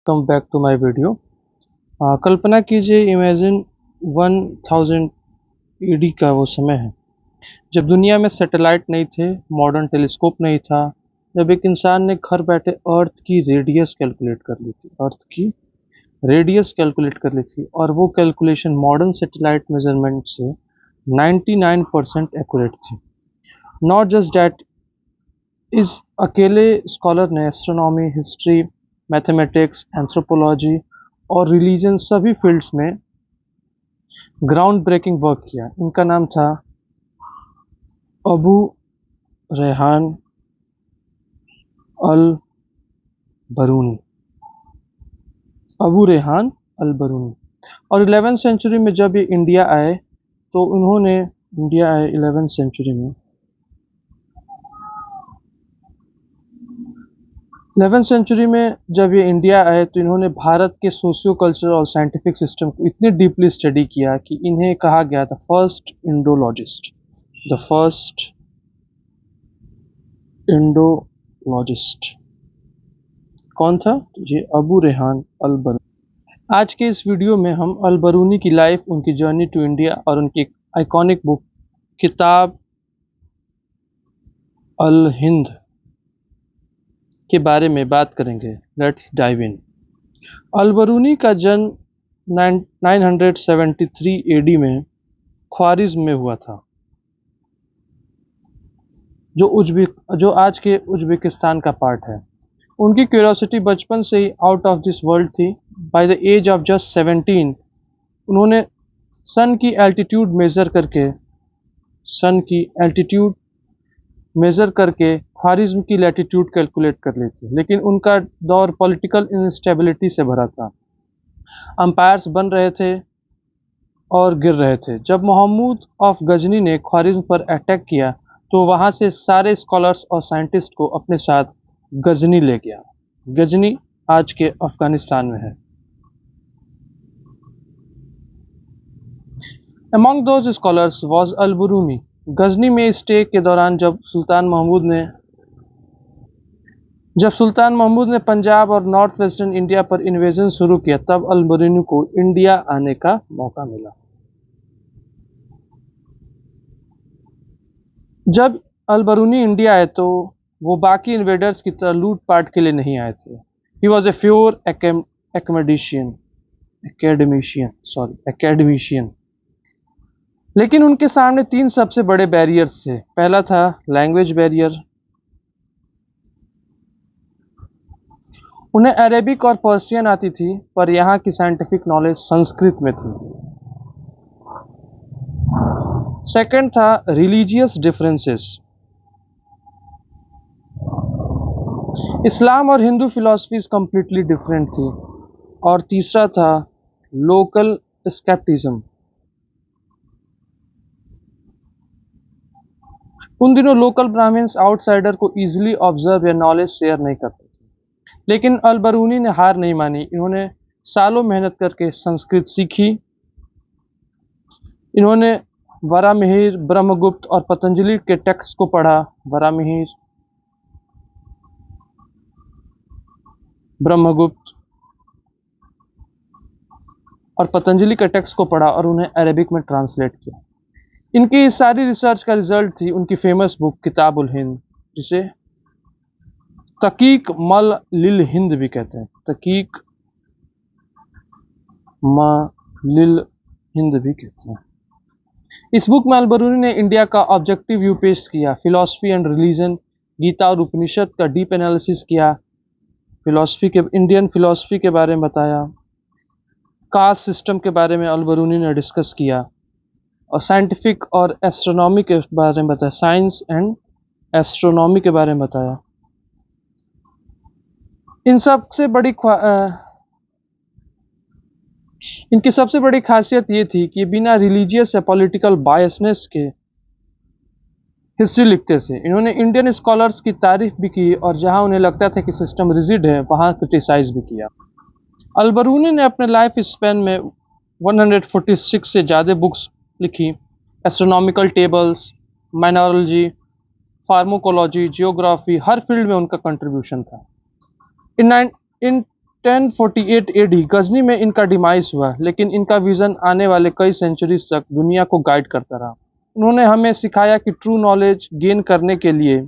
Come back to my video. कल्पना कीजिए, imagine 1000 ED का वो समय है जब दुनिया में सैटेलाइट नहीं थे, मॉडर्न टेलीस्कोप नहीं था, जब एक इंसान ने घर बैठे अर्थ की रेडियस कैलकुलेट कर ली थी, अर्थ की रेडियस कैलकुलेट कर ली थी, और वो कैलकुलेशन मॉडर्न सैटेलाइट मेजरमेंट से 99% एक्यूरेट थी। नॉट जस्ट डैट, इस अकेले स्कॉलर ने एस्ट्रोनॉमी, हिस्ट्री, मैथमेटिक्स, एंथ्रोपोलॉजी और रिलीजन सभी फील्ड्स में ग्राउंड ब्रेकिंग वर्क किया। इनका नाम था अबू रेहान अल बरूनी। अबू रेहान अल बरूनी। और 11वीं सेंचुरी में जब ये इंडिया आए तो उन्होंने 11वीं सेंचुरी में 11वीं सेंचुरी में जब ये इंडिया आए तो इन्होंने भारत के सोशियो कल्चरल और साइंटिफिक सिस्टम को इतनी डीपली स्टडी किया कि इन्हें कहा गया था first Indologist. The first Indologist कौन था? ये अबू रेहान अल बरूनी। आज के इस वीडियो में हम अल बरूनी की लाइफ, उनकी जर्नी टू इंडिया और उनकी आइकॉनिक बुक किताब अल हिंद के बारे में बात करेंगे। Let's dive in. अल बरूनी का जन्म 973 एडी में ख्वारिज़्म में हुआ था, जो आज के उज्बेकिस्तान का पार्ट है। उनकी क्यूरियोसिटी बचपन से ही आउट ऑफ दिस वर्ल्ड थी। By the age of just 17 उन्होंने सन की एल्टीट्यूड मेज़र करके ख्वारिज़्म की लैटिट्यूड कैलकुलेट कर ली थी। लेकिन उनका दौर पॉलिटिकल इंस्टेबिलिटी से भरा था। अंपायर्स बन रहे थे और गिर रहे थे। जब महमूद ऑफ गजनी ने ख्वारिज़्म पर अटैक किया तो वहाँ से सारे स्कॉलर्स और साइंटिस्ट को अपने साथ गजनी ले गया। गजनी आज के अफगानिस्तान में है। Among those scholars was Al Biruni. Ghazni में स्टे के दौरान जब सुल्तान महमूद ने पंजाब और नॉर्थ वेस्टर्न इंडिया पर इन्वेजन शुरू किया, तब अल बरूनी को इंडिया आने का मौका मिला। जब अल बरूनी इंडिया आए तो वो बाकी इन्वेडर्स की तरह लूट पाट के लिए नहीं आए थे। He was a pure academician. लेकिन उनके सामने 3 सबसे बड़े बैरियर्स थे। पहला था लैंग्वेज बैरियर। उन्हें अरेबिक और पर्शियन आती थी, पर यहाँ की साइंटिफिक नॉलेज संस्कृत में थी। सेकंड था रिलीजियस डिफरेंसेस। इस्लाम और हिंदू फिलॉसफीज कंप्लीटली डिफरेंट थी। और तीसरा था लोकल स्केप्टिज्म। उन दिनों लोकल ब्राह्मण्स आउटसाइडर को इजीली ऑब्जर्व या नॉलेज शेयर नहीं करते थे। लेकिन अल बरूनी ने हार नहीं मानी। इन्होंने सालों मेहनत करके संस्कृत सीखी। इन्होंने वरामिहिर, ब्रह्मगुप्त और पतंजलि के टेक्स्ट को पढ़ा। वरामिहिर, ब्रह्मगुप्त और पतंजलि के टेक्स्ट को पढ़ा और उन्हें अरेबिक में ट्रांसलेट किया। इनकी सारी रिसर्च का रिजल्ट थी उनकी फेमस बुक किताब उल हिंद, जिसे तकीक मल लिल हिंद भी कहते हैं। तकीक म लिल हिंद भी कहते हैं। इस बुक में अल बरूनी ने इंडिया का ऑब्जेक्टिव व्यू पेश किया। फिलॉसफी एंड रिलीजन, गीता और उपनिषद का डीप एनालिसिस किया। इंडियन फिलॉसफी के बारे में बताया। कास्ट सिस्टम के बारे में अल बरूनी ने डिस्कस किया और साइंटिफिक और एस्ट्रोनॉमी के बारे में बताया। साइंस एंड एस्ट्रोनॉमी के बारे में बताया। इनकी सबसे बड़ी खासियत ये थी कि बिना रिलीजियस या पॉलिटिकल बायसनेस के हिस्ट्री लिखते थे। इन्होंने इंडियन स्कॉलर्स की तारीफ भी की और जहां उन्हें लगता था कि सिस्टम रिजिड है, वहां क्रिटिसाइज भी किया। अल बरूनी ने अपने लाइफ स्पैन में 146 से ज़्यादा बुक्स लिखी। एस्ट्रोनॉमिकल टेबल्स, माइनोलॉजी, फार्माकोलॉजी, जियोग्राफी, हर फील्ड में उनका कंट्रीब्यूशन था। इन 1048 एडी गजनी में इनका डिमाइस हुआ, लेकिन इनका विजन आने वाले कई सेंचुरीज तक दुनिया को गाइड करता रहा। उन्होंने हमें सिखाया कि ट्रू नॉलेज गेन करने के लिए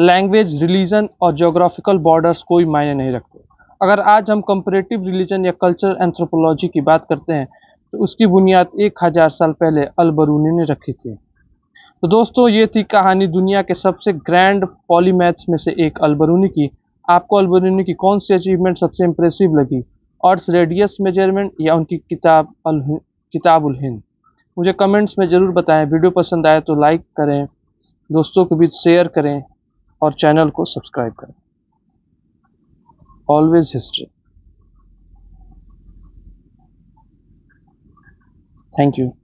लैंग्वेज, रिलीजन और ज्योग्राफिकल बॉर्डर्स कोई मायने नहीं रखते। अगर आज हम कंपैरेटिव रिलीजन या कल्चर एंथ्रोपोलॉजी की बात करते हैं, तो उसकी बुनियाद 1000 साल पहले अल-बरूनी ने रखी थी। तो दोस्तों, ये थी कहानी दुनिया के सबसे ग्रैंड पॉलीमैथ्स में से एक अल-बरूनी की। आपको अल-बरूनी की कौन सी अचीवमेंट सबसे इंप्रेसिव लगी? अर्थ रेडियस मेजरमेंट या उनकी किताब उल हिंद? मुझे कमेंट्स में ज़रूर बताएं। वीडियो पसंद आए तो लाइक करें, दोस्तों के बीच शेयर करें और चैनल को सब्सक्राइब करें। Always history. Thank you.